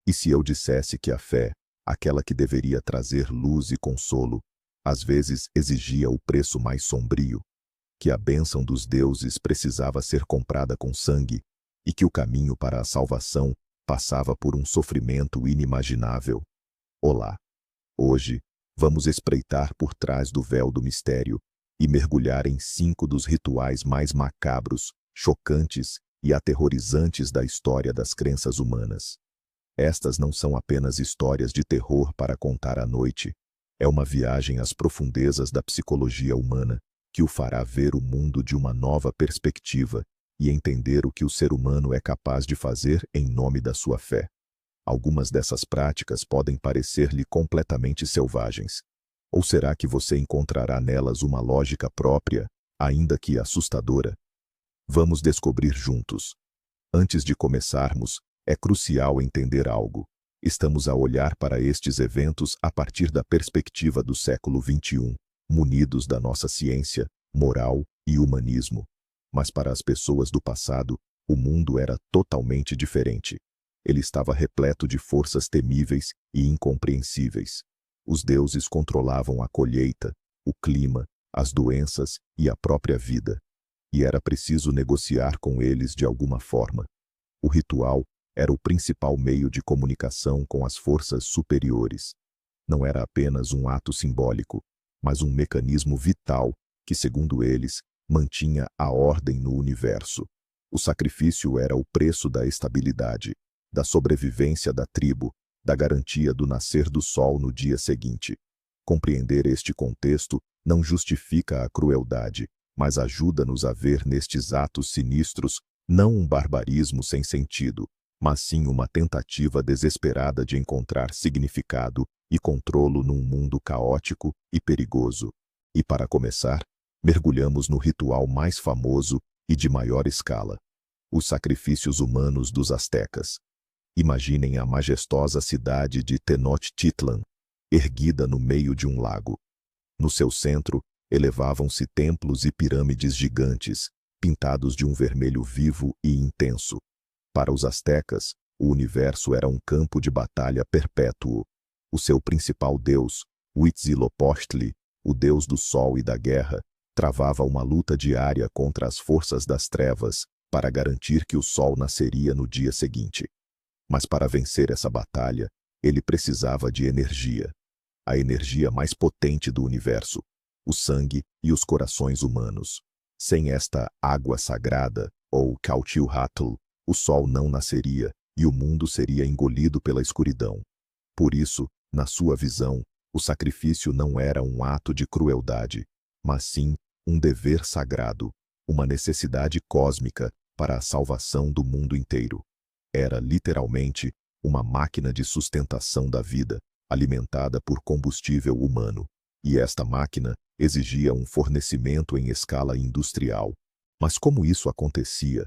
E se eu dissesse que a fé, aquela que deveria trazer luz e consolo, às vezes exigia o preço mais sombrio, que a bênção dos deuses precisava ser comprada com sangue, e que o caminho para a salvação passava por um sofrimento inimaginável? Olá! Hoje, vamos espreitar por trás do véu do mistério e mergulhar em 5 dos rituais mais macabros, chocantes e aterrorizantes da história das crenças humanas. Estas não são apenas histórias de terror para contar à noite. É uma viagem às profundezas da psicologia humana que o fará ver o mundo de uma nova perspectiva e entender o que o ser humano é capaz de fazer em nome da sua fé. Algumas dessas práticas podem parecer-lhe completamente selvagens. Ou será que você encontrará nelas uma lógica própria, ainda que assustadora? Vamos descobrir juntos. Antes de começarmos, é crucial entender algo. Estamos a olhar para estes eventos a partir da perspectiva do século XXI, munidos da nossa ciência, moral e humanismo. Mas para as pessoas do passado, o mundo era totalmente diferente. Ele estava repleto de forças temíveis e incompreensíveis. Os deuses controlavam a colheita, o clima, as doenças e a própria vida. E era preciso negociar com eles de alguma forma. O ritual era o principal meio de comunicação com as forças superiores. Não era apenas um ato simbólico, mas um mecanismo vital que, segundo eles, mantinha a ordem no universo. O sacrifício era o preço da estabilidade, da sobrevivência da tribo, da garantia do nascer do sol no dia seguinte. Compreender este contexto não justifica a crueldade, mas ajuda-nos a ver nestes atos sinistros não um barbarismo sem sentido, mas sim uma tentativa desesperada de encontrar significado e controlo num mundo caótico e perigoso. E para começar, mergulhamos no ritual mais famoso e de maior escala: os sacrifícios humanos dos astecas. Imaginem a majestosa cidade de Tenochtitlan, erguida no meio de um lago. No seu centro, elevavam-se templos e pirâmides gigantes, pintados de um vermelho vivo e intenso. Para os astecas, o universo era um campo de batalha perpétuo. O seu principal deus, Huitzilopochtli, o deus do sol e da guerra, travava uma luta diária contra as forças das trevas para garantir que o sol nasceria no dia seguinte. Mas para vencer essa batalha, ele precisava de energia. A energia mais potente do universo, o sangue e os corações humanos. Sem esta água sagrada, ou Cautiohatl, o sol não nasceria e o mundo seria engolido pela escuridão. Por isso, na sua visão, o sacrifício não era um ato de crueldade, mas sim um dever sagrado, uma necessidade cósmica para a salvação do mundo inteiro. Era, literalmente, uma máquina de sustentação da vida, alimentada por combustível humano. E esta máquina exigia um fornecimento em escala industrial. Mas como isso acontecia?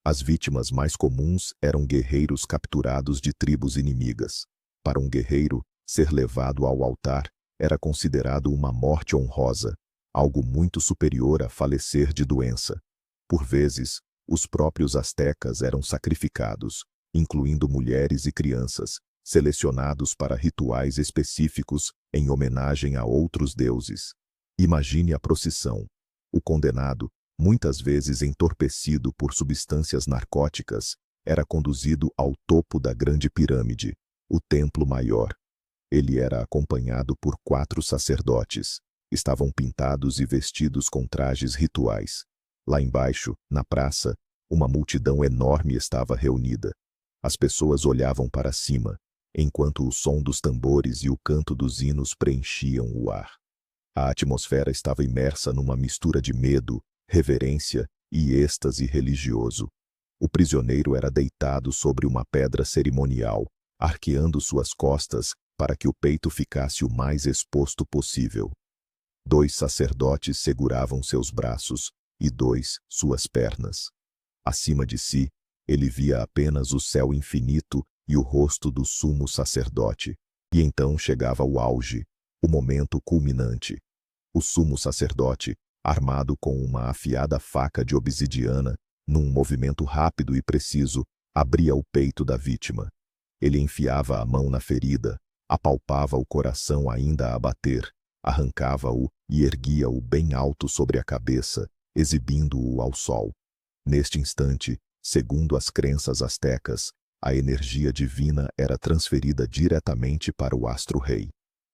As vítimas mais comuns eram guerreiros capturados de tribos inimigas. Para um guerreiro, ser levado ao altar era considerado uma morte honrosa, algo muito superior a falecer de doença. Por vezes, os próprios astecas eram sacrificados, incluindo mulheres e crianças, selecionados para rituais específicos em homenagem a outros deuses. Imagine a procissão. O condenado, muitas vezes entorpecido por substâncias narcóticas, era conduzido ao topo da grande pirâmide, o templo maior. Ele era acompanhado por 4 sacerdotes. Estavam pintados e vestidos com trajes rituais. Lá embaixo, na praça, uma multidão enorme estava reunida. As pessoas olhavam para cima, enquanto o som dos tambores e o canto dos hinos preenchiam o ar. A atmosfera estava imersa numa mistura de medo, reverência e êxtase religioso. O prisioneiro era deitado sobre uma pedra cerimonial, arqueando suas costas para que o peito ficasse o mais exposto possível. 2 sacerdotes seguravam seus braços e 2 suas pernas. Acima de si, ele via apenas o céu infinito e o rosto do sumo sacerdote. E então chegava o auge, o momento culminante. O sumo sacerdote, armado com uma afiada faca de obsidiana, num movimento rápido e preciso, abria o peito da vítima. Ele enfiava a mão na ferida, apalpava o coração ainda a bater, arrancava-o e erguia-o bem alto sobre a cabeça, exibindo-o ao sol. Neste instante, segundo as crenças astecas, a energia divina era transferida diretamente para o astro-rei.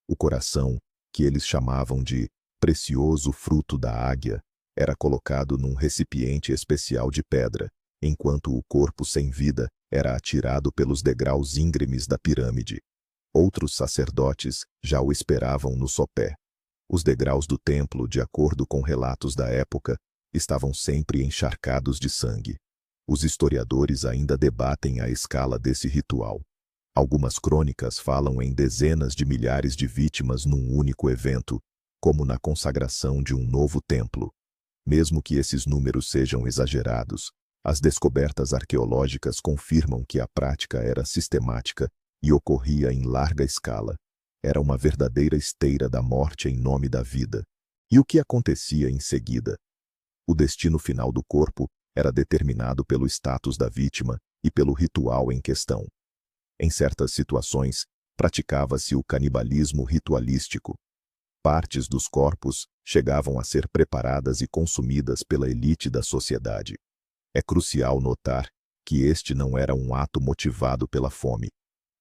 O coração, que eles chamavam de precioso fruto da águia, era colocado num recipiente especial de pedra, enquanto o corpo sem vida era atirado pelos degraus íngremes da pirâmide. Outros sacerdotes já o esperavam no sopé. Os degraus do templo, de acordo com relatos da época, estavam sempre encharcados de sangue. Os historiadores ainda debatem a escala desse ritual. Algumas crônicas falam em dezenas de milhares de vítimas num único evento, como na consagração de um novo templo. Mesmo que esses números sejam exagerados, as descobertas arqueológicas confirmam que a prática era sistemática e ocorria em larga escala. Era uma verdadeira esteira da morte em nome da vida. E o que acontecia em seguida? O destino final do corpo era determinado pelo status da vítima e pelo ritual em questão. Em certas situações, praticava-se o canibalismo ritualístico. Partes dos corpos chegavam a ser preparadas e consumidas pela elite da sociedade. É crucial notar que este não era um ato motivado pela fome.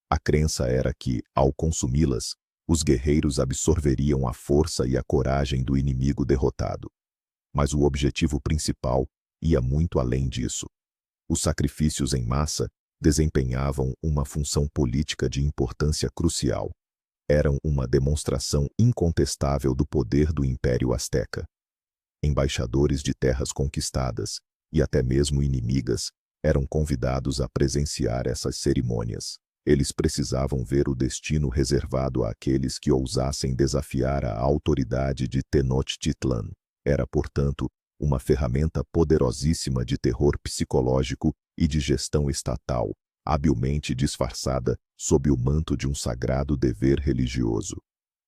A crença era que, ao consumi-las, os guerreiros absorveriam a força e a coragem do inimigo derrotado. Mas o objetivo principal ia muito além disso. Os sacrifícios em massa desempenhavam uma função política de importância crucial. Eram uma demonstração incontestável do poder do Império Azteca. Embaixadores de terras conquistadas, e até mesmo inimigas, eram convidados a presenciar essas cerimônias. Eles precisavam ver o destino reservado àqueles que ousassem desafiar a autoridade de Tenochtitlan. Era, portanto, uma ferramenta poderosíssima de terror psicológico e de gestão estatal, habilmente disfarçada sob o manto de um sagrado dever religioso.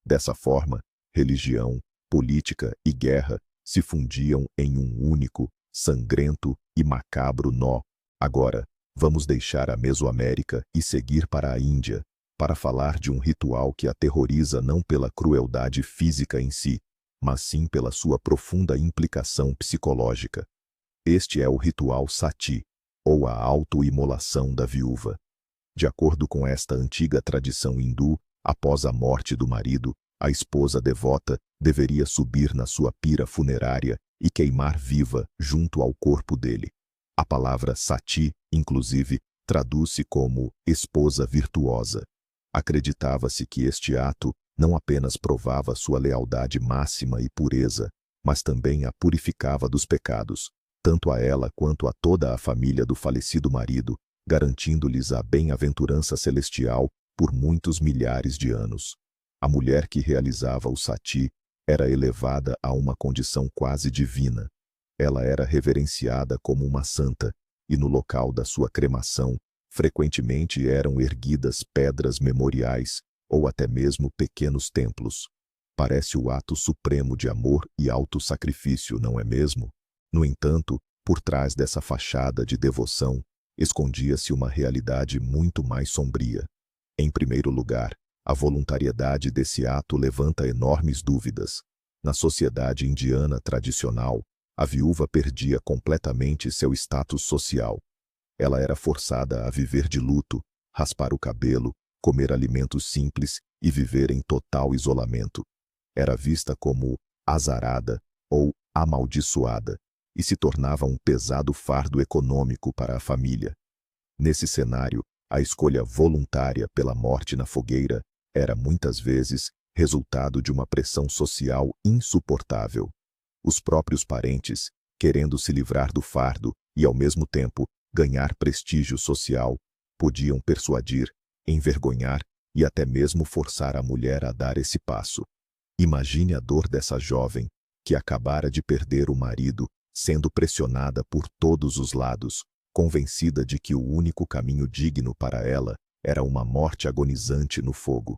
Dessa forma, religião, política e guerra se fundiam em um único, sangrento e macabro nó. Agora, vamos deixar a Mesoamérica e seguir para a Índia, para falar de um ritual que aterroriza não pela crueldade física em si, mas sim pela sua profunda implicação psicológica. Este é o ritual sati, ou a autoimolação da viúva. De acordo com esta antiga tradição hindu, após a morte do marido, a esposa devota deveria subir na sua pira funerária e queimar viva junto ao corpo dele. A palavra sati, inclusive, traduz-se como esposa virtuosa. Acreditava-se que este ato não apenas provava sua lealdade máxima e pureza, mas também a purificava dos pecados, tanto a ela quanto a toda a família do falecido marido, garantindo-lhes a bem-aventurança celestial por muitos milhares de anos. A mulher que realizava o sati era elevada a uma condição quase divina. Ela era reverenciada como uma santa, e no local da sua cremação, frequentemente eram erguidas pedras memoriais, ou até mesmo pequenos templos. Parece o ato supremo de amor e autossacrifício, não é mesmo? No entanto, por trás dessa fachada de devoção, escondia-se uma realidade muito mais sombria. Em primeiro lugar, a voluntariedade desse ato levanta enormes dúvidas. Na sociedade indiana tradicional, a viúva perdia completamente seu status social. Ela era forçada a viver de luto, raspar o cabelo, comer alimentos simples e viver em total isolamento. Era vista como azarada ou amaldiçoada e se tornava um pesado fardo econômico para a família. Nesse cenário, a escolha voluntária pela morte na fogueira era muitas vezes resultado de uma pressão social insuportável. Os próprios parentes, querendo se livrar do fardo e, ao mesmo tempo, ganhar prestígio social, podiam persuadir, envergonhar e até mesmo forçar a mulher a dar esse passo. Imagine a dor dessa jovem, que acabara de perder o marido, sendo pressionada por todos os lados, convencida de que o único caminho digno para ela era uma morte agonizante no fogo.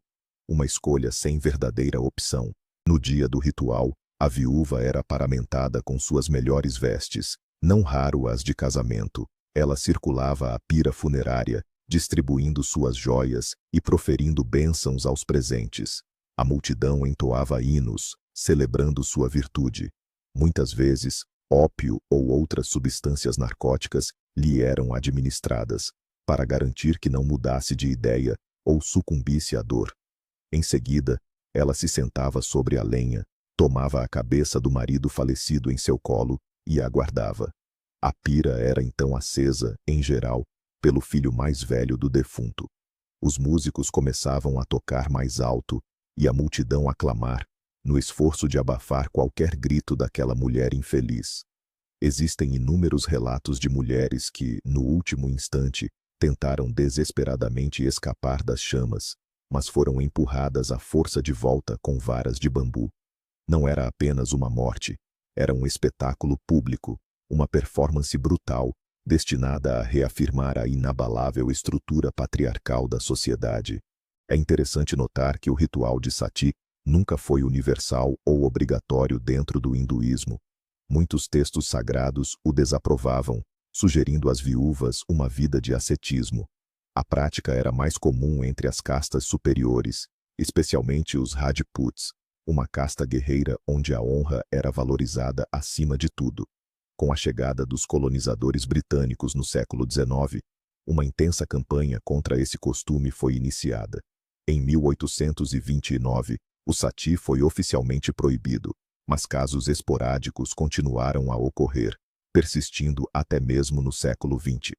Uma escolha sem verdadeira opção. No dia do ritual, a viúva era paramentada com suas melhores vestes, não raro as de casamento. Ela circulava a pira funerária, distribuindo suas joias e proferindo bênçãos aos presentes. A multidão entoava hinos, celebrando sua virtude. Muitas vezes, ópio ou outras substâncias narcóticas lhe eram administradas, para garantir que não mudasse de ideia ou sucumbisse à dor. Em seguida, ela se sentava sobre a lenha, tomava a cabeça do marido falecido em seu colo e aguardava. A pira era então acesa, em geral, pelo filho mais velho do defunto. Os músicos começavam a tocar mais alto e a multidão a clamar, no esforço de abafar qualquer grito daquela mulher infeliz. Existem inúmeros relatos de mulheres que, no último instante, tentaram desesperadamente escapar das chamas, mas foram empurradas à força de volta com varas de bambu. Não era apenas uma morte, era um espetáculo público, uma performance brutal, destinada a reafirmar a inabalável estrutura patriarcal da sociedade. É interessante notar que o ritual de sati nunca foi universal ou obrigatório dentro do hinduísmo. Muitos textos sagrados o desaprovavam, sugerindo às viúvas uma vida de ascetismo. A prática era mais comum entre as castas superiores, especialmente os Rajputs, uma casta guerreira onde a honra era valorizada acima de tudo. Com a chegada dos colonizadores britânicos no século XIX, uma intensa campanha contra esse costume foi iniciada. Em 1829, o sati foi oficialmente proibido, mas casos esporádicos continuaram a ocorrer, persistindo até mesmo no século XX.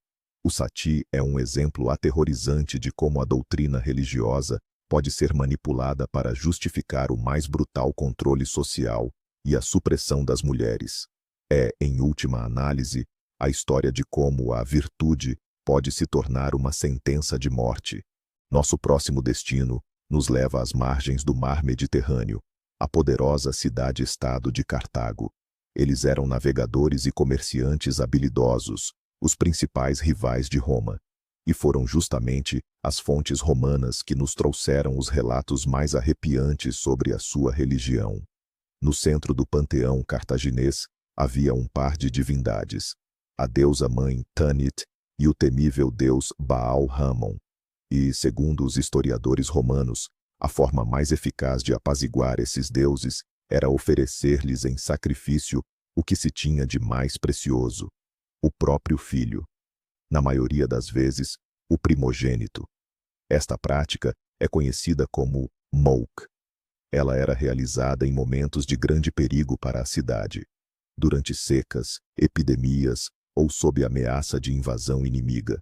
O sati é um exemplo aterrorizante de como a doutrina religiosa pode ser manipulada para justificar o mais brutal controle social e a supressão das mulheres. É, em última análise, a história de como a virtude pode se tornar uma sentença de morte. Nosso próximo destino nos leva às margens do mar Mediterrâneo, a poderosa cidade-estado de Cartago. Eles eram navegadores e comerciantes habilidosos, os principais rivais de Roma. E foram justamente as fontes romanas que nos trouxeram os relatos mais arrepiantes sobre a sua religião. No centro do panteão cartaginês havia um par de divindades, a deusa-mãe Tanit e o temível deus Baal-Hamon. E, segundo os historiadores romanos, a forma mais eficaz de apaziguar esses deuses era oferecer-lhes em sacrifício o que se tinha de mais precioso, o próprio filho. Na maioria das vezes, o primogênito. Esta prática é conhecida como Molk. Ela era realizada em momentos de grande perigo para a cidade, durante secas, epidemias ou sob ameaça de invasão inimiga.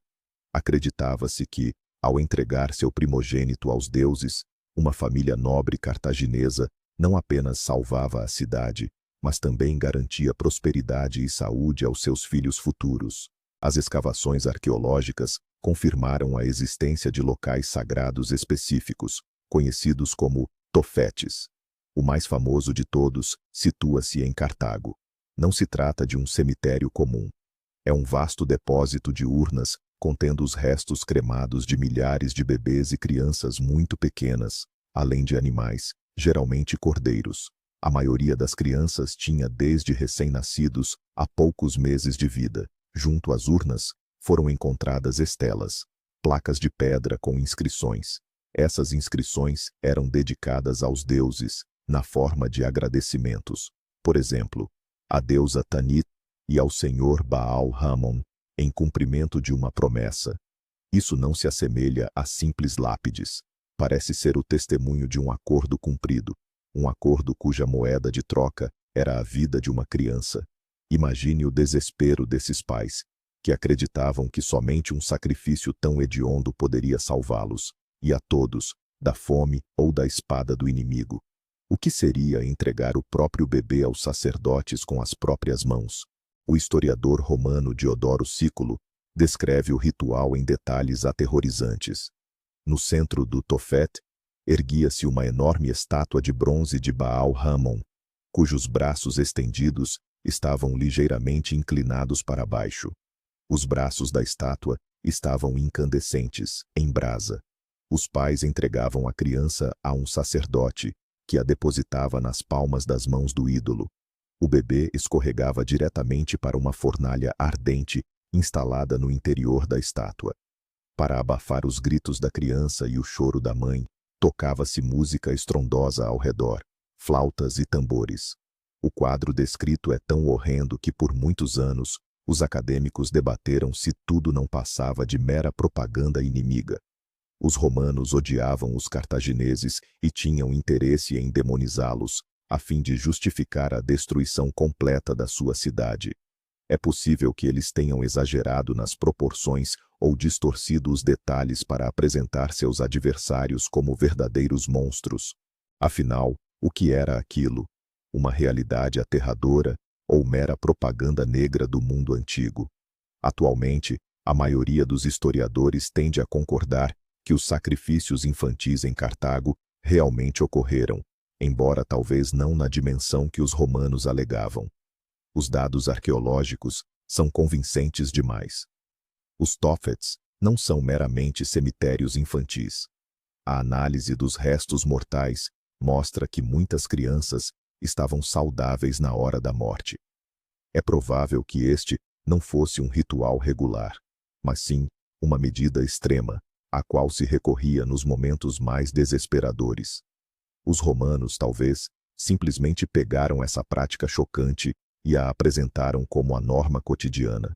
Acreditava-se que, ao entregar seu primogênito aos deuses, uma família nobre cartaginesa não apenas salvava a cidade, mas também garantia prosperidade e saúde aos seus filhos futuros. As escavações arqueológicas confirmaram a existência de locais sagrados específicos, conhecidos como tofetes. O mais famoso de todos situa-se em Cartago. Não se trata de um cemitério comum. É um vasto depósito de urnas contendo os restos cremados de milhares de bebês e crianças muito pequenas, além de animais, geralmente cordeiros. A maioria das crianças tinha desde recém-nascidos a poucos meses de vida. Junto às urnas, foram encontradas estelas, placas de pedra com inscrições. Essas inscrições eram dedicadas aos deuses, na forma de agradecimentos. Por exemplo, à deusa Tanit e ao senhor Baal-Hamon, em cumprimento de uma promessa. Isso não se assemelha a simples lápides. Parece ser o testemunho de um acordo cumprido, um acordo cuja moeda de troca era a vida de uma criança. Imagine o desespero desses pais, que acreditavam que somente um sacrifício tão hediondo poderia salvá-los, e a todos, da fome ou da espada do inimigo. O que seria entregar o próprio bebê aos sacerdotes com as próprias mãos? O historiador romano Diodoro Sículo descreve o ritual em detalhes aterrorizantes. No centro do Tofet, erguia-se uma enorme estátua de bronze de Baal-Hamon, cujos braços estendidos estavam ligeiramente inclinados para baixo. Os braços da estátua estavam incandescentes, em brasa. Os pais entregavam a criança a um sacerdote, que a depositava nas palmas das mãos do ídolo. O bebê escorregava diretamente para uma fornalha ardente instalada no interior da estátua. Para abafar os gritos da criança e o choro da mãe, tocava-se música estrondosa ao redor, flautas e tambores. O quadro descrito é tão horrendo que por muitos anos os acadêmicos debateram se tudo não passava de mera propaganda inimiga. Os romanos odiavam os cartagineses e tinham interesse em demonizá-los, a fim de justificar a destruição completa da sua cidade. É possível que eles tenham exagerado nas proporções ou distorcido os detalhes para apresentar seus adversários como verdadeiros monstros. Afinal, o que era aquilo? Uma realidade aterradora ou mera propaganda negra do mundo antigo? Atualmente, a maioria dos historiadores tende a concordar que os sacrifícios infantis em Cartago realmente ocorreram, embora talvez não na dimensão que os romanos alegavam. Os dados arqueológicos são convincentes demais. Os Tophets não são meramente cemitérios infantis. A análise dos restos mortais mostra que muitas crianças estavam saudáveis na hora da morte. É provável que este não fosse um ritual regular, mas sim uma medida extrema, a qual se recorria nos momentos mais desesperadores. Os romanos, talvez, simplesmente pegaram essa prática chocante e a apresentaram como a norma cotidiana.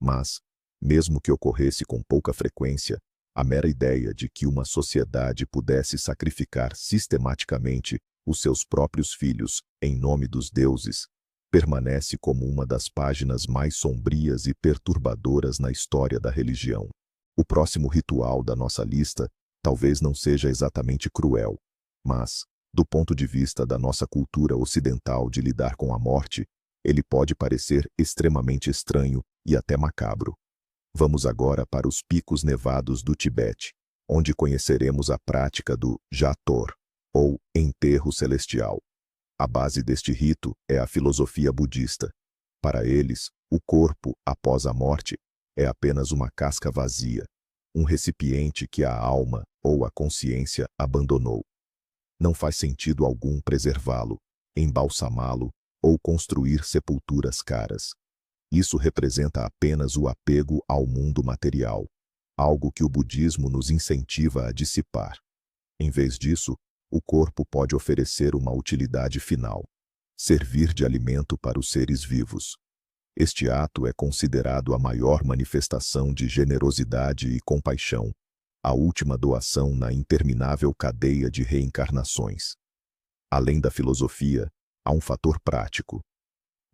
Mas, mesmo que ocorresse com pouca frequência, a mera ideia de que uma sociedade pudesse sacrificar sistematicamente os seus próprios filhos em nome dos deuses permanece como uma das páginas mais sombrias e perturbadoras na história da religião. O próximo ritual da nossa lista talvez não seja exatamente cruel, mas, do ponto de vista da nossa cultura ocidental de lidar com a morte, ele pode parecer extremamente estranho e até macabro. Vamos agora para os picos nevados do Tibete, onde conheceremos a prática do Jator, ou enterro celestial. A base deste rito é a filosofia budista. Para eles, o corpo, após a morte, é apenas uma casca vazia, um recipiente que a alma ou a consciência abandonou. Não faz sentido algum preservá-lo, embalsamá-lo ou construir sepulturas caras. Isso representa apenas o apego ao mundo material, algo que o budismo nos incentiva a dissipar. Em vez disso, o corpo pode oferecer uma utilidade final: servir de alimento para os seres vivos. Este ato é considerado a maior manifestação de generosidade e compaixão, a última doação na interminável cadeia de reencarnações. Além da filosofia, há um fator prático.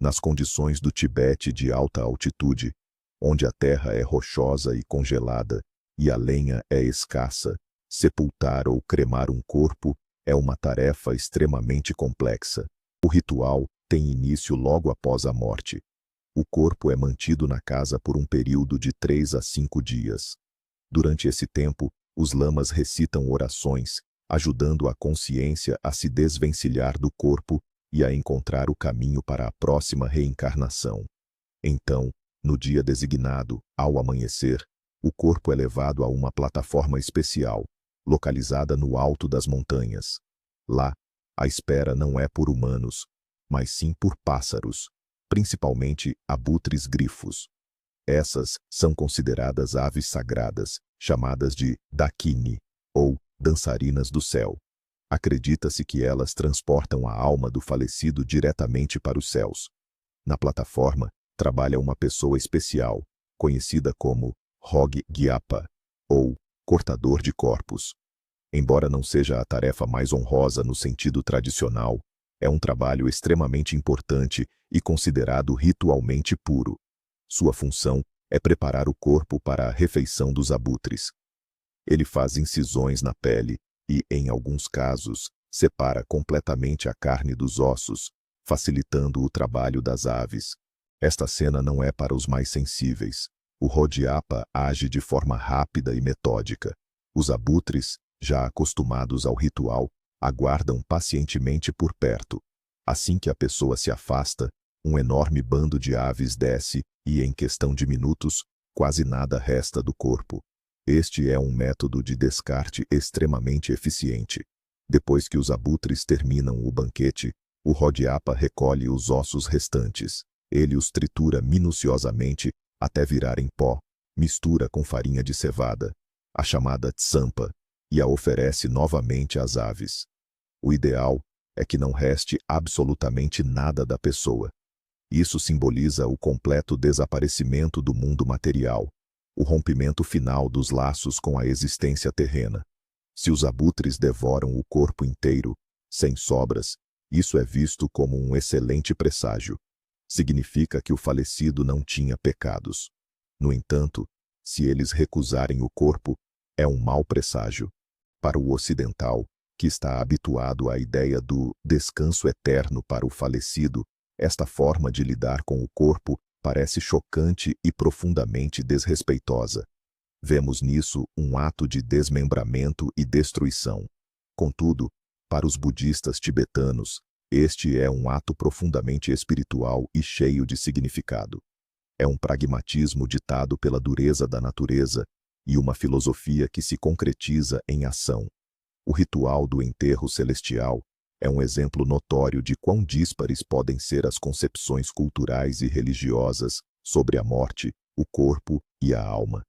Nas condições do Tibete de alta altitude, onde a terra é rochosa e congelada e a lenha é escassa, sepultar ou cremar um corpo é uma tarefa extremamente complexa. O ritual tem início logo após a morte. O corpo é mantido na casa por um período de 3 a 5 dias. Durante esse tempo, os lamas recitam orações, ajudando a consciência a se desvencilhar do corpo e a encontrar o caminho para a próxima reencarnação. Então, no dia designado, ao amanhecer, o corpo é levado a uma plataforma especial, localizada no alto das montanhas. Lá, a espera não é por humanos, mas sim por pássaros, principalmente abutres grifos. Essas são consideradas aves sagradas, chamadas de dakini, ou dançarinas do céu. Acredita-se que elas transportam a alma do falecido diretamente para os céus. Na plataforma, trabalha uma pessoa especial, conhecida como Hog Gyapa, ou cortador de corpos. Embora não seja a tarefa mais honrosa no sentido tradicional, é um trabalho extremamente importante e considerado ritualmente puro. Sua função é preparar o corpo para a refeição dos abutres. Ele faz incisões na pele e, em alguns casos, separa completamente a carne dos ossos, facilitando o trabalho das aves. Esta cena não é para os mais sensíveis. O Hodyapa age de forma rápida e metódica. Os abutres, já acostumados ao ritual, aguardam pacientemente por perto. Assim que a pessoa se afasta, um enorme bando de aves desce e, em questão de minutos, quase nada resta do corpo. Este é um método de descarte extremamente eficiente. Depois que os abutres terminam o banquete, o Hodyapa recolhe os ossos restantes. Ele os tritura minuciosamente até virarem pó, mistura com farinha de cevada, a chamada tsampa, e a oferece novamente às aves. O ideal é que não reste absolutamente nada da pessoa. Isso simboliza o completo desaparecimento do mundo material, o rompimento final dos laços com a existência terrena. Se os abutres devoram o corpo inteiro, sem sobras, isso é visto como um excelente presságio. Significa que o falecido não tinha pecados. No entanto, se eles recusarem o corpo, é um mau presságio. Para o ocidental, que está habituado à ideia do descanso eterno para o falecido, esta forma de lidar com o corpo parece chocante e profundamente desrespeitosa. Vemos nisso um ato de desmembramento e destruição. Contudo, para os budistas tibetanos, este é um ato profundamente espiritual e cheio de significado. É um pragmatismo ditado pela dureza da natureza e uma filosofia que se concretiza em ação. O ritual do enterro celestial é um exemplo notório de quão díspares podem ser as concepções culturais e religiosas sobre a morte, o corpo e a alma.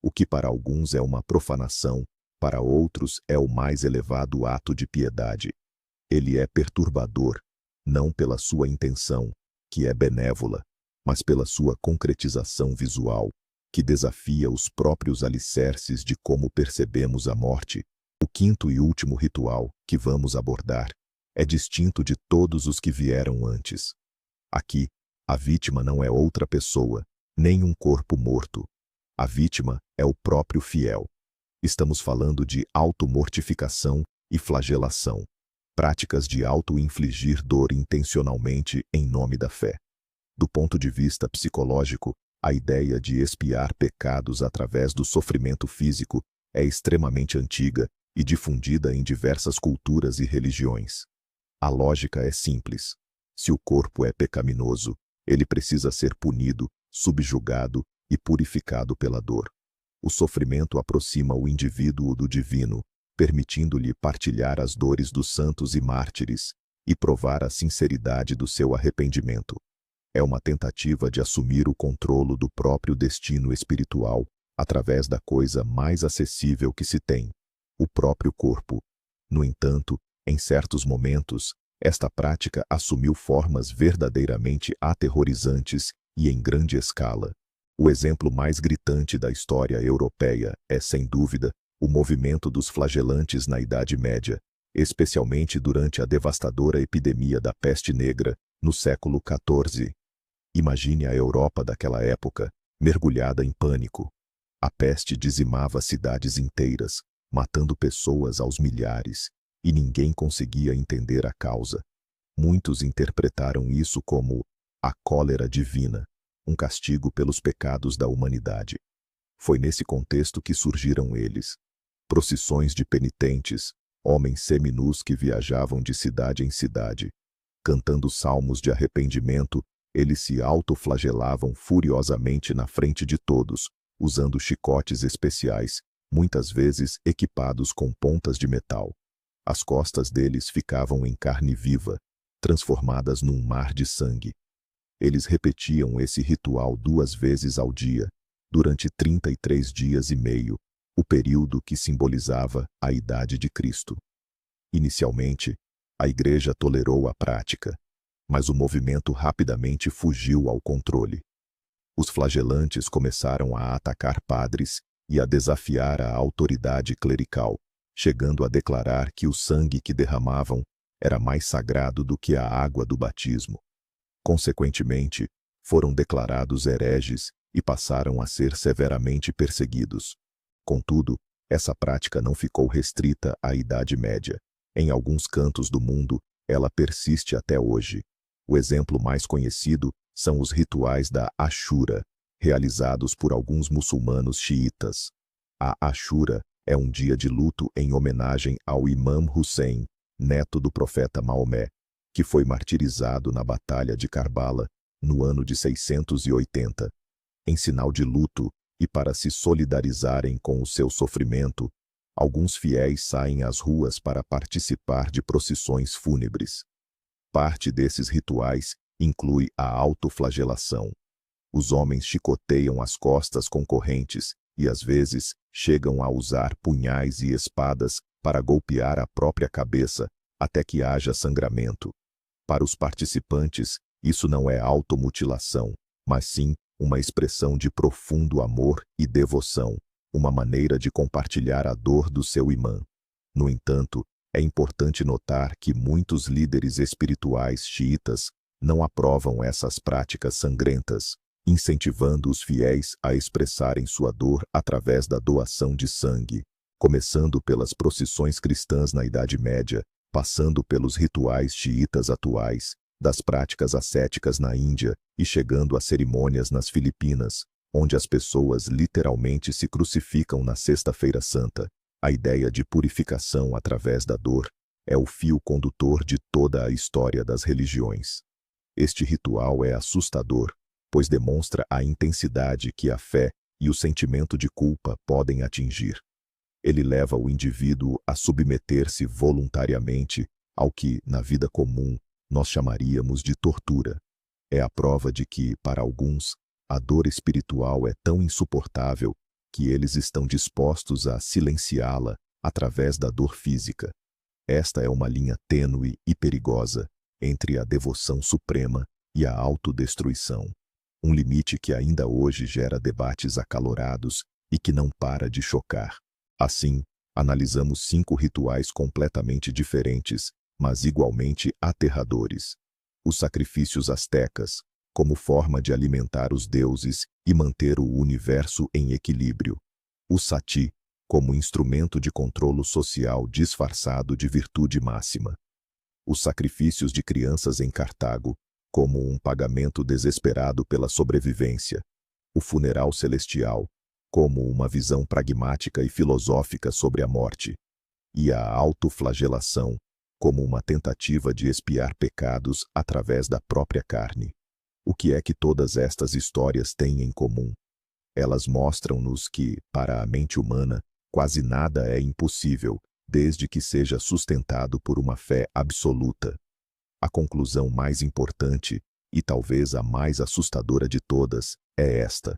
O que para alguns é uma profanação, para outros é o mais elevado ato de piedade. Ele é perturbador, não pela sua intenção, que é benévola, mas pela sua concretização visual, que desafia os próprios alicerces de como percebemos a morte. O quinto e último ritual, que vamos abordar, é distinto de todos os que vieram antes. Aqui, a vítima não é outra pessoa, nem um corpo morto. A vítima é o próprio fiel. Estamos falando de automortificação e flagelação, práticas de auto-infligir dor intencionalmente em nome da fé. Do ponto de vista psicológico, a ideia de expiar pecados através do sofrimento físico é extremamente antiga e difundida em diversas culturas e religiões. A lógica é simples. Se o corpo é pecaminoso, ele precisa ser punido, subjugado e purificado pela dor. O sofrimento aproxima o indivíduo do divino, permitindo-lhe partilhar as dores dos santos e mártires e provar a sinceridade do seu arrependimento. É uma tentativa de assumir o controle do próprio destino espiritual através da coisa mais acessível que se tem, o próprio corpo. No entanto, em certos momentos, esta prática assumiu formas verdadeiramente aterrorizantes e em grande escala. O exemplo mais gritante da história europeia é, sem dúvida, o movimento dos flagelantes na Idade Média, especialmente durante a devastadora epidemia da peste negra no século XIV. Imagine a Europa daquela época, mergulhada em pânico. A peste dizimava cidades inteiras, matando pessoas aos milhares, e ninguém conseguia entender a causa. Muitos interpretaram isso como a cólera divina, um castigo pelos pecados da humanidade. Foi nesse contexto que surgiram eles. Procissões de penitentes, homens seminus que viajavam de cidade em cidade. Cantando salmos de arrependimento, eles se autoflagelavam furiosamente na frente de todos, usando chicotes especiais, muitas vezes equipados com pontas de metal. As costas deles ficavam em carne viva, transformadas num mar de sangue. Eles repetiam esse ritual 2 vezes ao dia, durante 33 dias e meio, o período que simbolizava a idade de Cristo. Inicialmente, a Igreja tolerou a prática, mas o movimento rapidamente fugiu ao controle. Os flagelantes começaram a atacar padres e a desafiar a autoridade clerical, chegando a declarar que o sangue que derramavam era mais sagrado do que a água do batismo. Consequentemente, foram declarados hereges e passaram a ser severamente perseguidos. Contudo, essa prática não ficou restrita à Idade Média. Em alguns cantos do mundo, ela persiste até hoje. O exemplo mais conhecido são os rituais da Ashura, realizados por alguns muçulmanos xiitas. A Ashura é um dia de luto em homenagem ao Imam Hussein, neto do profeta Maomé, que foi martirizado na Batalha de Karbala no ano de 680. Em sinal de luto e para se solidarizarem com o seu sofrimento, alguns fiéis saem às ruas para participar de procissões fúnebres. Parte desses rituais inclui a autoflagelação. Os homens chicoteiam as costas com correntes e às vezes chegam a usar punhais e espadas para golpear a própria cabeça até que haja sangramento. Para os participantes, isso não é automutilação, mas sim uma expressão de profundo amor e devoção, uma maneira de compartilhar a dor do seu imã. No entanto, é importante notar que muitos líderes espirituais xiitas não aprovam essas práticas sangrentas, incentivando os fiéis a expressarem sua dor através da doação de sangue, começando pelas procissões cristãs na Idade Média, passando pelos rituais xiitas atuais, das práticas ascéticas na Índia e chegando a cerimônias nas Filipinas, onde as pessoas literalmente se crucificam na Sexta-feira Santa. A ideia de purificação através da dor é o fio condutor de toda a história das religiões. Este ritual é assustador, pois demonstra a intensidade que a fé e o sentimento de culpa podem atingir. Ele leva o indivíduo a submeter-se voluntariamente ao que, na vida comum, nós chamaríamos de tortura. É a prova de que, para alguns, a dor espiritual é tão insuportável que eles estão dispostos a silenciá-la através da dor física. Esta é uma linha tênue e perigosa entre a devoção suprema e a autodestruição. Um limite que ainda hoje gera debates acalorados e que não para de chocar. Assim, analisamos 5 rituais completamente diferentes, mas igualmente aterradores. Os sacrifícios astecas, como forma de alimentar os deuses e manter o universo em equilíbrio. O sati, como instrumento de controle social disfarçado de virtude máxima. Os sacrifícios de crianças em Cartago, como um pagamento desesperado pela sobrevivência. O funeral celestial, como uma visão pragmática e filosófica sobre a morte. E a autoflagelação, como uma tentativa de expiar pecados através da própria carne. O que é que todas estas histórias têm em comum? Elas mostram-nos que, para a mente humana, quase nada é impossível, desde que seja sustentado por uma fé absoluta. A conclusão mais importante, e talvez a mais assustadora de todas, é esta.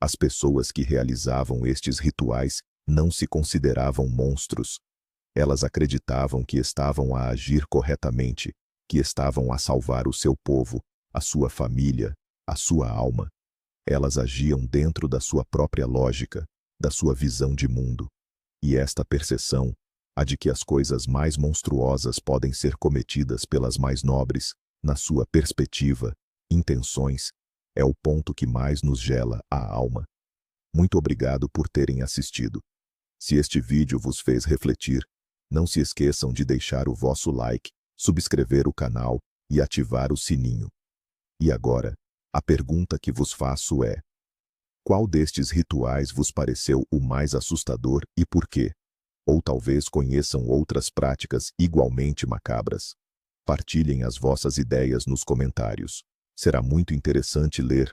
As pessoas que realizavam estes rituais não se consideravam monstros. Elas acreditavam que estavam a agir corretamente, que estavam a salvar o seu povo, a sua família, a sua alma. Elas agiam dentro da sua própria lógica, da sua visão de mundo. E esta percepção, a de que as coisas mais monstruosas podem ser cometidas pelas mais nobres, na sua perspectiva, intenções, é o ponto que mais nos gela a alma. Muito obrigado por terem assistido. Se este vídeo vos fez refletir, não se esqueçam de deixar o vosso like, subscrever o canal e ativar o sininho. E agora, a pergunta que vos faço é: qual destes rituais vos pareceu o mais assustador e por quê? Ou talvez conheçam outras práticas igualmente macabras? Partilhem as vossas ideias nos comentários. Será muito interessante ler